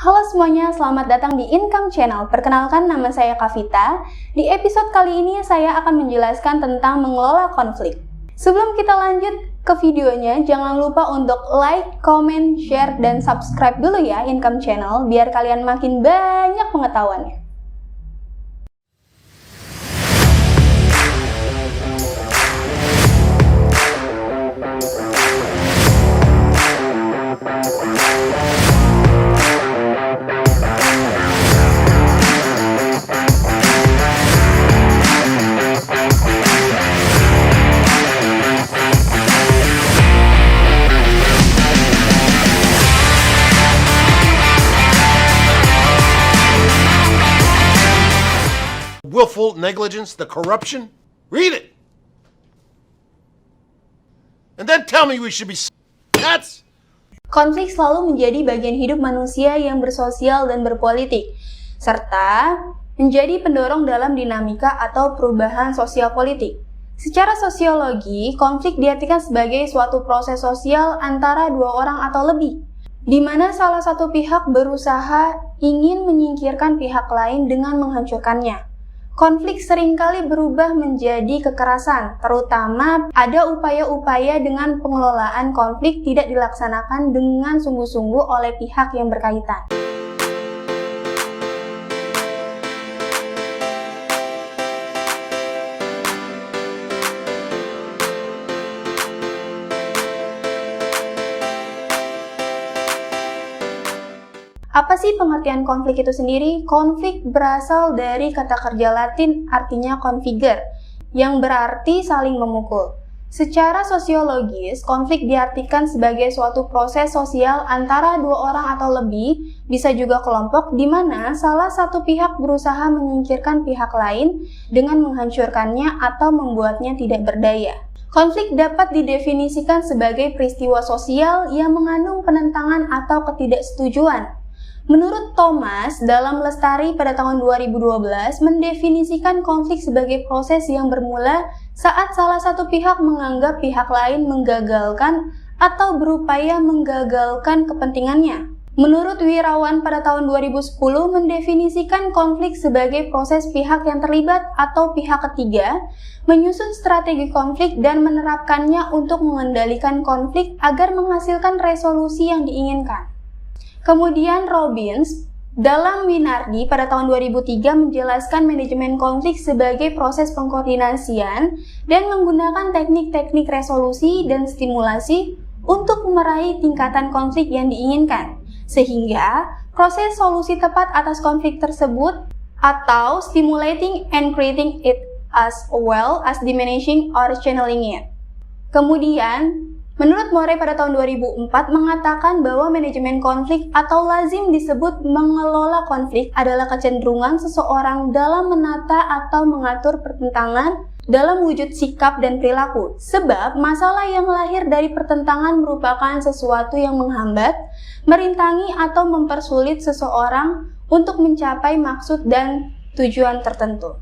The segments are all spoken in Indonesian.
Halo semuanya, selamat datang di Income Channel. Perkenalkan, nama saya Kavita. Di episode kali ini saya akan menjelaskan tentang mengelola konflik. Sebelum kita lanjut ke videonya, jangan lupa untuk like, comment, share, dan subscribe dulu ya Income Channel, biar kalian makin banyak pengetahuannya. Willful negligence, the corruption? Read it. And then tell me we should be nuts. Konflik selalu menjadi bagian hidup manusia yang bersosial dan berpolitik, serta menjadi pendorong dalam dinamika atau perubahan sosial politik. Secara sosiologi, konflik diartikan sebagai suatu proses sosial antara dua orang atau lebih, di mana salah satu pihak berusaha ingin menyingkirkan pihak lain dengan menghancurkannya. Konflik seringkali berubah menjadi kekerasan, terutama ada upaya-upaya dengan pengelolaan konflik tidak dilaksanakan dengan sungguh-sungguh oleh pihak yang berkaitan. Apa sih pengertian konflik itu sendiri? Konflik berasal dari kata kerja Latin artinya configere, yang berarti saling memukul. Secara sosiologis, konflik diartikan sebagai suatu proses sosial antara dua orang atau lebih, bisa juga kelompok, di mana salah satu pihak berusaha menyingkirkan pihak lain dengan menghancurkannya atau membuatnya tidak berdaya. Konflik dapat didefinisikan sebagai peristiwa sosial yang mengandung penentangan atau ketidaksetujuan. Menurut Thomas, dalam Lestari pada tahun 2012, mendefinisikan konflik sebagai proses yang bermula saat salah satu pihak menganggap pihak lain menggagalkan atau berupaya menggagalkan kepentingannya. Menurut Wirawan pada tahun 2010, mendefinisikan konflik sebagai proses pihak yang terlibat atau pihak ketiga menyusun strategi konflik dan menerapkannya untuk mengendalikan konflik agar menghasilkan resolusi yang diinginkan. Kemudian Robbins dalam Winardi pada tahun 2003 menjelaskan manajemen konflik sebagai proses pengkoordinasian dan menggunakan teknik-teknik resolusi dan stimulasi untuk meraih tingkatan konflik yang diinginkan, sehingga proses solusi tepat atas konflik tersebut atau stimulating and creating it as well as diminishing or channeling it. Kemudian menurut Moray pada tahun 2004 mengatakan bahwa manajemen konflik atau lazim disebut mengelola konflik adalah kecenderungan seseorang dalam menata atau mengatur pertentangan dalam wujud sikap dan perilaku. Sebab masalah yang lahir dari pertentangan merupakan sesuatu yang menghambat, merintangi atau mempersulit seseorang untuk mencapai maksud dan tujuan tertentu.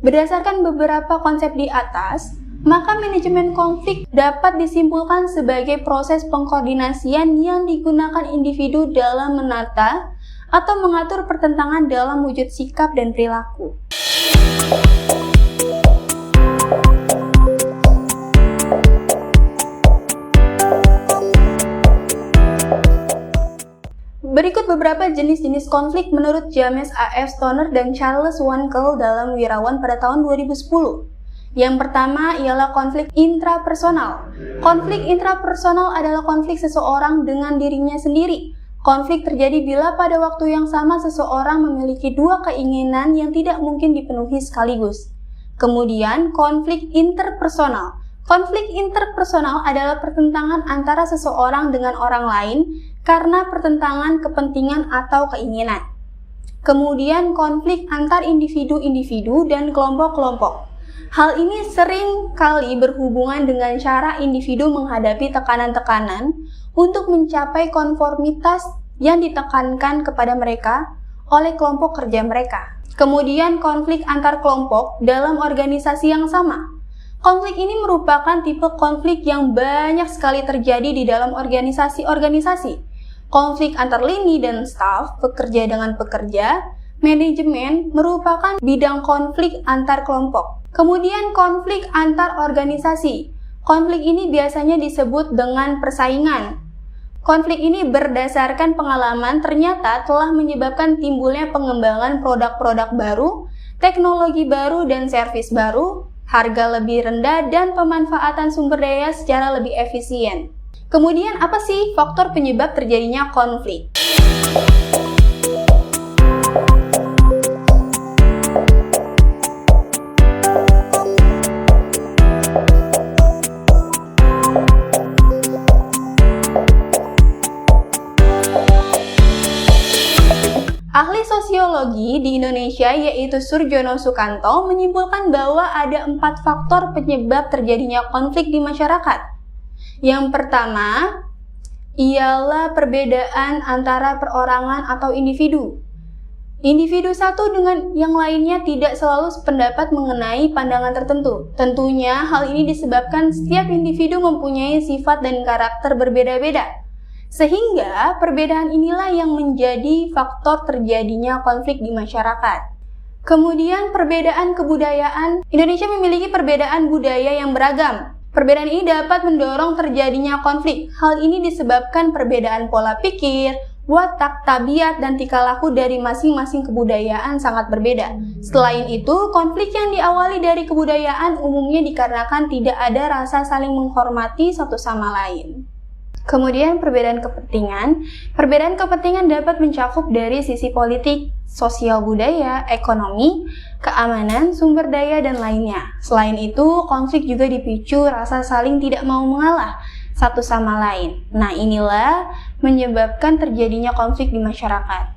Berdasarkan beberapa konsep di atas, maka manajemen konflik dapat disimpulkan sebagai proses pengkoordinasian yang digunakan individu dalam menata atau mengatur pertentangan dalam wujud sikap dan perilaku. Berikut beberapa jenis-jenis konflik menurut James A.F. Stoner dan Charles Wankel dalam Wirawan pada tahun 2010. Yang pertama ialah konflik intrapersonal. Konflik intrapersonal adalah konflik seseorang dengan dirinya sendiri. Konflik terjadi bila pada waktu yang sama seseorang memiliki dua keinginan yang tidak mungkin dipenuhi sekaligus. Kemudian, konflik interpersonal. Konflik interpersonal adalah pertentangan antara seseorang dengan orang lain karena pertentangan kepentingan atau keinginan. Kemudian, konflik antar individu-individu dan kelompok-kelompok. Hal ini sering kali berhubungan dengan cara individu menghadapi tekanan-tekanan untuk mencapai konformitas yang ditekankan kepada mereka oleh kelompok kerja mereka. Kemudian konflik antar kelompok dalam organisasi yang sama. Konflik ini merupakan tipe konflik yang banyak sekali terjadi di dalam organisasi-organisasi. konflik antar lini dan staf, pekerja dengan pekerja, manajemen merupakan bidang konflik antar kelompok. Kemudian konflik antar organisasi. Konflik ini biasanya disebut dengan persaingan. Konflik ini berdasarkan pengalaman ternyata telah menyebabkan timbulnya pengembangan produk-produk baru, teknologi baru dan servis baru, harga lebih rendah, dan pemanfaatan sumber daya secara lebih efisien. Kemudian apa sih faktor penyebab terjadinya konflik? Ahli sosiologi di Indonesia yaitu Surjono Sukanto menyimpulkan bahwa ada 4 faktor penyebab terjadinya konflik di masyarakat. Yang pertama ialah perbedaan antara perorangan atau individu. Individu satu dengan yang lainnya tidak selalu sependapat mengenai pandangan tertentu. Tentunya hal ini disebabkan setiap individu mempunyai sifat dan karakter berbeda-beda. Sehingga perbedaan inilah yang menjadi faktor terjadinya konflik di masyarakat. Kemudian perbedaan kebudayaan. Indonesia memiliki perbedaan budaya yang beragam. Perbedaan ini dapat mendorong terjadinya konflik. Hal ini disebabkan perbedaan pola pikir, watak, tabiat, dan tingkah laku dari masing-masing kebudayaan sangat berbeda. Selain itu, konflik yang diawali dari kebudayaan umumnya dikarenakan tidak ada rasa saling menghormati satu sama lain. Kemudian perbedaan kepentingan. Perbedaan kepentingan dapat mencakup dari sisi politik, sosial budaya, ekonomi, keamanan, sumber daya, dan lainnya. Selain itu, konflik juga dipicu rasa saling tidak mau mengalah satu sama lain. Nah, inilah menyebabkan terjadinya konflik di masyarakat.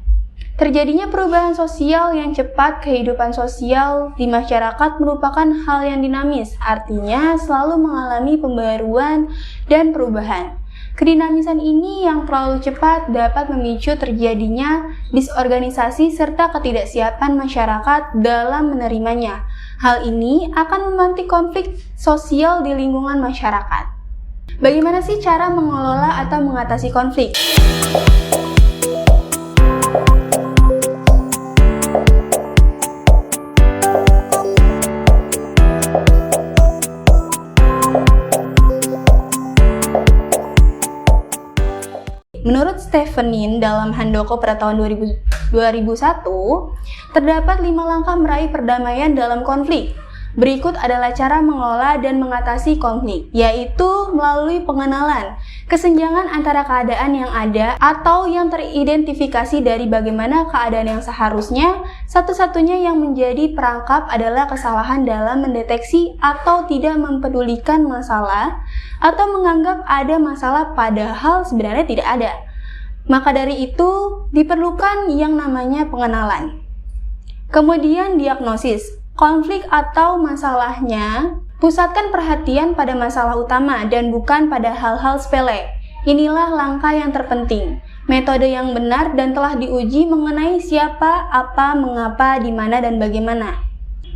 Terjadinya perubahan sosial yang cepat. Kehidupan sosial di masyarakat merupakan hal yang dinamis, artinya selalu mengalami pembaruan dan perubahan. Kedinamisan ini yang terlalu cepat dapat memicu terjadinya disorganisasi serta ketidaksiapan masyarakat dalam menerimanya. Hal ini akan memantik konflik sosial di lingkungan masyarakat. Bagaimana sih cara mengelola atau mengatasi konflik? Menurut Stefanin dalam Handoko pada tahun 2001, terdapat 5 langkah meraih perdamaian dalam konflik. Berikut adalah cara mengelola dan mengatasi konflik, yaitu melalui pengenalan, kesenjangan antara keadaan yang ada atau yang teridentifikasi dari bagaimana keadaan yang seharusnya. Satu-satunya yang menjadi perangkap adalah kesalahan dalam mendeteksi atau tidak mempedulikan masalah atau menganggap ada masalah padahal sebenarnya tidak ada. Maka dari itu diperlukan yang namanya pengenalan. Kemudian diagnosis. Konflik atau masalahnya, pusatkan perhatian pada masalah utama dan bukan pada hal-hal sepele. Inilah langkah yang terpenting, metode yang benar dan telah diuji mengenai siapa, apa, mengapa, di mana, dan bagaimana.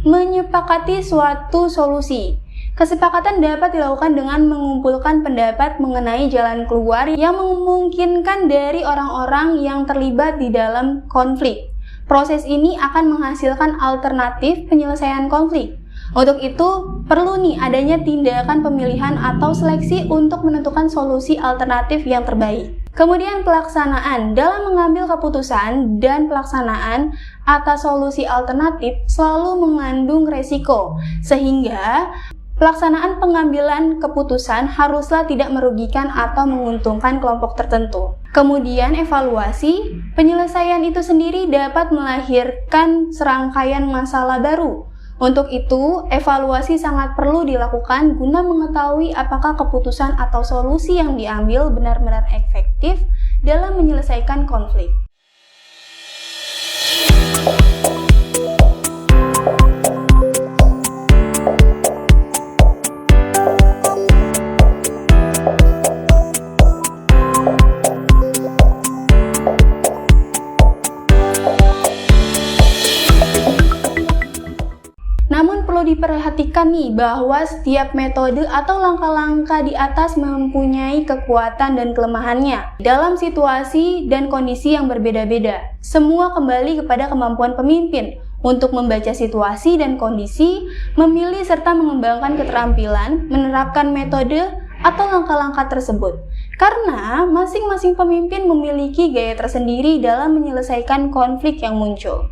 Menyepakati suatu solusi. Kesepakatan dapat dilakukan dengan mengumpulkan pendapat mengenai jalan keluar yang memungkinkan dari orang-orang yang terlibat di dalam konflik. Proses ini akan menghasilkan alternatif penyelesaian konflik. Untuk itu, perlu adanya tindakan pemilihan atau seleksi untuk menentukan solusi alternatif yang terbaik. Kemudian pelaksanaan. Dalam mengambil keputusan dan pelaksanaan atas solusi alternatif selalu mengandung resiko, sehingga pelaksanaan pengambilan keputusan haruslah tidak merugikan atau menguntungkan kelompok tertentu. Kemudian evaluasi, penyelesaian itu sendiri dapat melahirkan serangkaian masalah baru. Untuk itu, evaluasi sangat perlu dilakukan guna mengetahui apakah keputusan atau solusi yang diambil benar-benar efektif dalam menyelesaikan konflik. diperhatikan nih bahwa setiap metode atau langkah-langkah di atas mempunyai kekuatan dan kelemahannya dalam situasi dan kondisi yang berbeda-beda. Semua kembali kepada kemampuan pemimpin untuk membaca situasi dan kondisi, memilih serta mengembangkan keterampilan, menerapkan metode atau langkah-langkah tersebut. Karena masing-masing pemimpin memiliki gaya tersendiri dalam menyelesaikan konflik yang muncul.